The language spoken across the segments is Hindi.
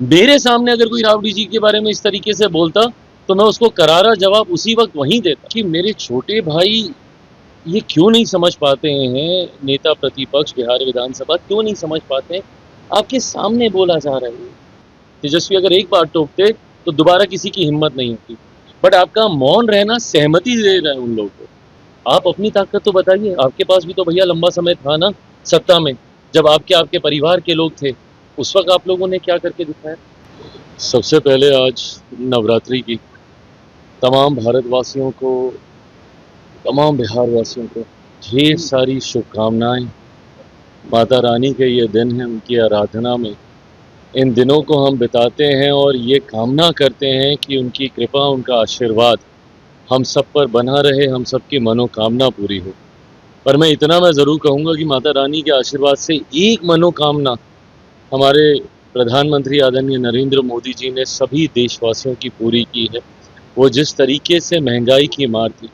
मेरे सामने अगर कोई राबड़ी जी के बारे में इस तरीके से बोलता तो मैं उसको करारा जवाब उसी वक्त वहीं देता कि मेरे छोटे भाई ये क्यों नहीं समझ पाते हैं, नेता प्रतिपक्ष बिहार विधानसभा क्यों नहीं समझ पाते हैं, आपके सामने बोला जा रहा है। तेजस्वी अगर एक बार टोकते तो दोबारा किसी की हिम्मत नहीं होती, बट आपका मौन रहना सहमति दे रहा है उन लोगों को। आप अपनी ताकत तो बताइए, आपके पास भी तो भैया लंबा समय था ना सत्ता में, जब आपके आपके परिवार के लोग थे, उस वक्त आप लोगों ने क्या करके दिखाया। सबसे पहले आज नवरात्रि की तमाम भारतवासियों को, तमाम बिहार वासियों को ढेर सारी शुभकामनाएं। माता रानी के ये दिन है, उनकी आराधना में इन दिनों को हम बिताते हैं और ये कामना करते हैं कि उनकी कृपा, उनका आशीर्वाद हम सब पर बना रहे, हम सबकी मनोकामना पूरी हो। पर मैं इतना मैं ज़रूर कहूँगा कि माता रानी के आशीर्वाद से एक मनोकामना हमारे प्रधानमंत्री आदरणीय नरेंद्र मोदी जी ने सभी देशवासियों की पूरी की है। वो जिस तरीके से महंगाई की मार थी,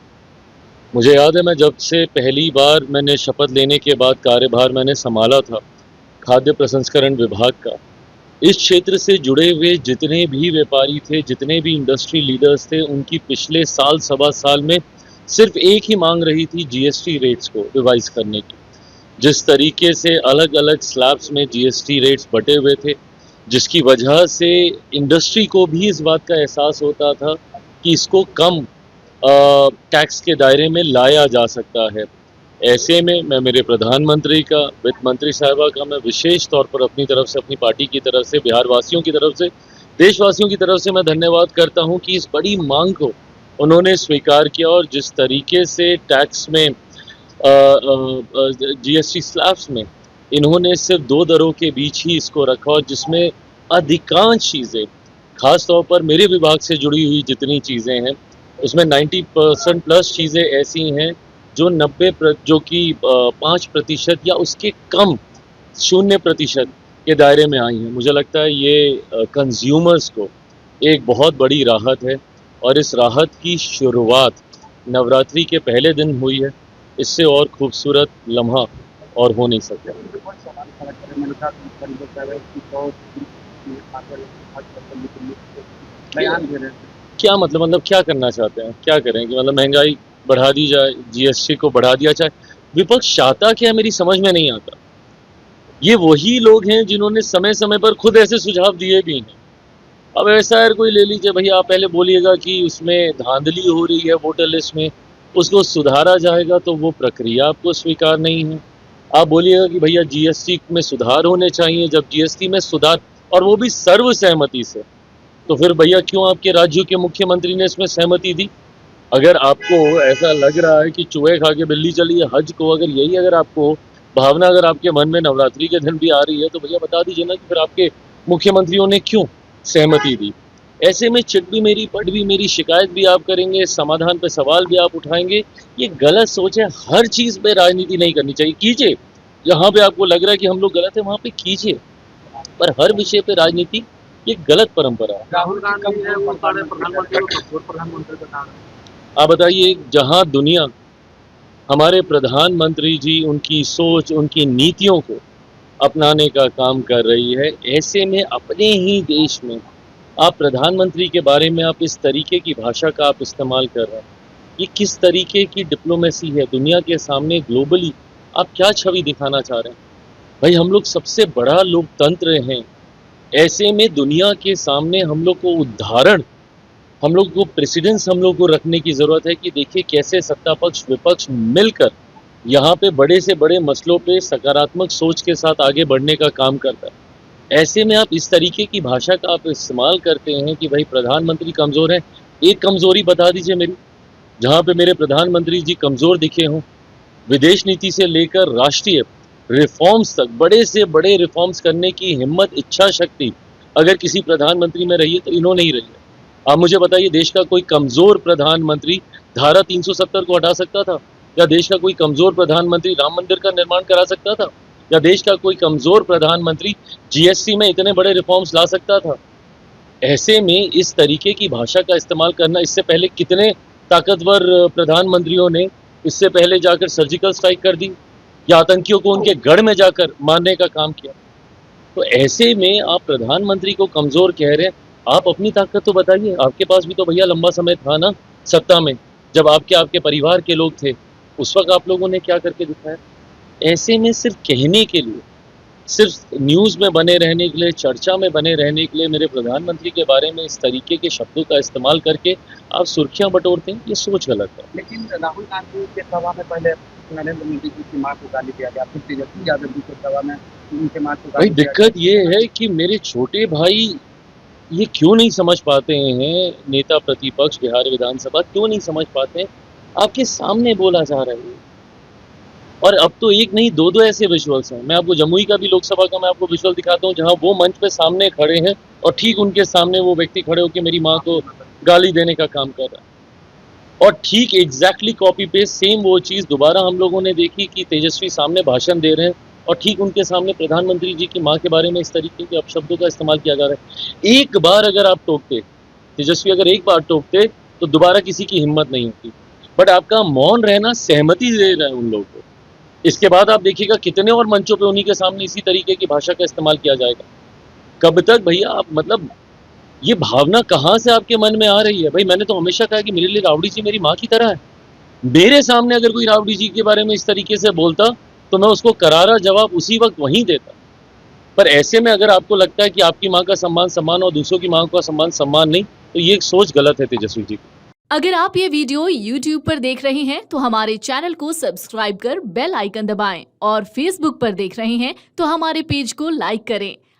मुझे याद है मैं जब से पहली बार मैंने शपथ लेने के बाद कार्यभार मैंने संभाला था खाद्य प्रसंस्करण विभाग का, इस क्षेत्र से जुड़े हुए जितने भी व्यापारी थे, जितने भी इंडस्ट्री लीडर्स थे, उनकी पिछले साल सवा साल में सिर्फ एक ही मांग रही थी जीएसटी रेट्स को रिवाइज करने की। जिस तरीके से अलग अलग स्लैब्स में जीएसटी रेट्स बटे हुए थे, जिसकी वजह से इंडस्ट्री को भी इस बात का एहसास होता था कि इसको कम टैक्स के दायरे में लाया जा सकता है। ऐसे में मैं मेरे प्रधानमंत्री का, वित्त मंत्री साहिबा का मैं विशेष तौर पर अपनी तरफ से, अपनी पार्टी की तरफ से, बिहार वासियों की तरफ से, देशवासियों की तरफ से मैं धन्यवाद करता हूं कि इस बड़ी मांग को उन्होंने स्वीकार किया और जिस तरीके से टैक्स में जीएसटी स्लैब्स में इन्होंने सिर्फ दो दरों के बीच ही इसको रखा और जिसमें अधिकांश चीज़ें, खास तौर पर मेरे विभाग से जुड़ी हुई जितनी चीज़ें हैं उसमें 90% प्लस चीज़ें ऐसी हैं जो 90 जो कि 5% या उसके कम 0% के दायरे में आई हैं। मुझे लगता है ये कंज्यूमर्स को एक बहुत बड़ी राहत है और इस राहत की शुरुआत नवरात्रि के पहले दिन हुई है। इससे और खूबसूरत लम्हा और हो नहीं सकता। क्या मतलब क्या करना चाहते हैं, क्या करें कि मतलब महंगाई बढ़ा दी जाए, जीएसटी को बढ़ा दिया जाए। विपक्ष चाहता क्या मेरी समझ में नहीं आता। ये वही लोग हैं जिन्होंने समय समय पर खुद ऐसे सुझाव दिए भी हैं। अब ऐसा है कोई ले लीजिए भैया, आप पहले बोलिएगा कि उसमें धांधली हो रही है वोटर लिस्ट में, उसको सुधारा जाएगा, तो वो प्रक्रिया आपको स्वीकार नहीं है। आप बोलिएगा कि भैया जीएसटी में सुधार होने चाहिए, जब जीएसटी में सुधार और वो भी सर्वसहमति से, तो फिर भैया क्यों आपके राज्य के मुख्यमंत्री ने इसमें सहमति दी। अगर आपको ऐसा लग रहा है कि चूहे खा के बिल्ली चली है हज को, अगर यही अगर आपको भावना अगर आपके मन में नवरात्रि के दिन भी आ रही है, तो भैया बता दीजिए ना कि फिर आपके मुख्यमंत्रियों ने क्यों सहमति दी। ऐसे में चिट भी मेरी, पट भी मेरी, शिकायत भी आप करेंगे, समाधान पे सवाल भी आप उठाएंगे। ये गलत सोच है। हर चीज़ पे राजनीति नहीं करनी चाहिए। कीजिए, जहाँ पे आपको लग रहा है कि हम लोग गलत है वहाँ पे कीजिए, पर हर विषय पे राजनीति ये गलत परंपरा है। राहुल गांधी है वो सारे प्रधानमंत्री को कठोर प्रधानमंत्री का नाम है। आप बताइए, जहाँ दुनिया हमारे प्रधानमंत्री जी उनकी सोच, उनकी नीतियों को अपनाने का काम कर रही है, ऐसे में अपने ही देश में आप प्रधानमंत्री के बारे में आप इस तरीके की भाषा का आप इस्तेमाल कर रहे हैं। ये किस तरीके की डिप्लोमेसी है। दुनिया के सामने ग्लोबली आप क्या छवि दिखाना चाह रहे हैं। भाई हम लोग सबसे बड़ा लोकतंत्र हैं, ऐसे में दुनिया के सामने हम लोग को उदाहरण, हम लोग को प्रेसिडेंस हम लोग को रखने की ज़रूरत है कि देखिए कैसे सत्ता पक्ष विपक्ष मिलकर यहाँ पे बड़े से बड़े मसलों पे सकारात्मक सोच के साथ आगे बढ़ने का काम करता है। ऐसे में आप इस तरीके की भाषा का आप इस्तेमाल करते हैं कि भाई प्रधानमंत्री कमज़ोर है। एक कमज़ोरी बता दीजिए मेरी, जहाँ पे मेरे प्रधानमंत्री जी कमज़ोर दिखे हों। विदेश नीति से लेकर राष्ट्रीय रिफॉर्म्स तक, बड़े से बड़े रिफॉर्म्स करने की हिम्मत, इच्छा शक्ति अगर किसी प्रधानमंत्री में रही है तो इन्होंने ही रही है। आप मुझे बताइए, देश का कोई कमज़ोर प्रधानमंत्री धारा 370 को हटा सकता था? या देश का कोई कमज़ोर प्रधानमंत्री राम मंदिर का निर्माण करा सकता था? या देश का कोई कमज़ोर प्रधानमंत्री जीएसटी में इतने बड़े रिफॉर्म्स ला सकता था? ऐसे में इस तरीके की भाषा का इस्तेमाल करना, इससे पहले कितने ताकतवर प्रधानमंत्रियों ने इससे पहले जाकर सर्जिकल स्ट्राइक कर दी या आतंकियों को उनके गढ़ में जाकर मारने का काम किया। तो ऐसे में आप प्रधानमंत्री को कमजोर कह रहे हैं। आप अपनी ताकत तो बताइए। आपके पास भी तो भैया लंबा समय था ना सत्ता में, जब आपके परिवार के लोग थे, उस वक्त आप लोगों ने क्या करके दिखाया। ऐसे में सिर्फ कहने के लिए, सिर्फ न्यूज़ में बने रहने के लिए, चर्चा में बने रहने के लिए मेरे प्रधानमंत्री के बारे में इस तरीके के शब्दों का इस्तेमाल करके आप सुर्खियां बटोरते हैं, ये सोच गलत है। लेकिन राहुल गांधी के सभा में पहले नरेंद्र मोदी जी की मां को गाली दिया गया, फिर तेजस्वी यादव जी के सभा में उनके मां को भाई गाली दिया दिक्कत ये है कि मेरे छोटे भाई ये क्यों नहीं समझ पाते हैं, नेता प्रतिपक्ष बिहार विधानसभा क्यों नहीं समझ पाते हैं। आपके सामने बोला जा रहा है, और अब तो एक नहीं दो दो ऐसे विजुअल्स हैं। मैं आपको जमुई का भी लोकसभा का मैं आपको विजुअल दिखाता हूँ, जहां वो मंच पे सामने खड़े हैं और ठीक उनके सामने वो व्यक्ति खड़े होकर मेरी माँ को गाली देने का काम कर रहा है। और ठीक एग्जैक्टली कॉपी पेस्ट सेम वो चीज़ दोबारा हम लोगों ने देखी कि तेजस्वी सामने भाषण दे रहे हैं और ठीक उनके सामने प्रधानमंत्री जी की माँ के बारे में इस तरीके के अपशब्दों का इस्तेमाल किया जा रहा है। एक बार अगर आप टोकते, तेजस्वी अगर एक बार टोकते तो दोबारा किसी की हिम्मत नहीं होती। बट आपका मौन रहना सहमति दे रहा है उन लोगों को। इसके बाद आप देखिएगा कितने और मंचों पे उन्हीं के सामने इसी तरीके की भाषा का इस्तेमाल किया जाएगा। कब तक भैया आप, मतलब ये भावना कहाँ से आपके मन में आ रही है। भाई मैंने तो हमेशा कहा कि मेरे लिए राबड़ी जी मेरी माँ की तरह है। मेरे सामने अगर कोई राबड़ी जी के बारे में इस तरीके से बोलता तो मैं उसको करारा जवाब उसी वक्त वहीं देता। पर ऐसे में अगर आपको लगता है कि आपकी माँ का सम्मान सम्मान और दूसरों की माँ का सम्मान सम्मान नहीं, तो ये एक सोच गलत है तेजस्वी जी की। अगर आप ये वीडियो YouTube पर देख रहे हैं तो हमारे चैनल को सब्सक्राइब कर बेल आइकन दबाएं और Facebook पर देख रहे हैं तो हमारे पेज को लाइक करें।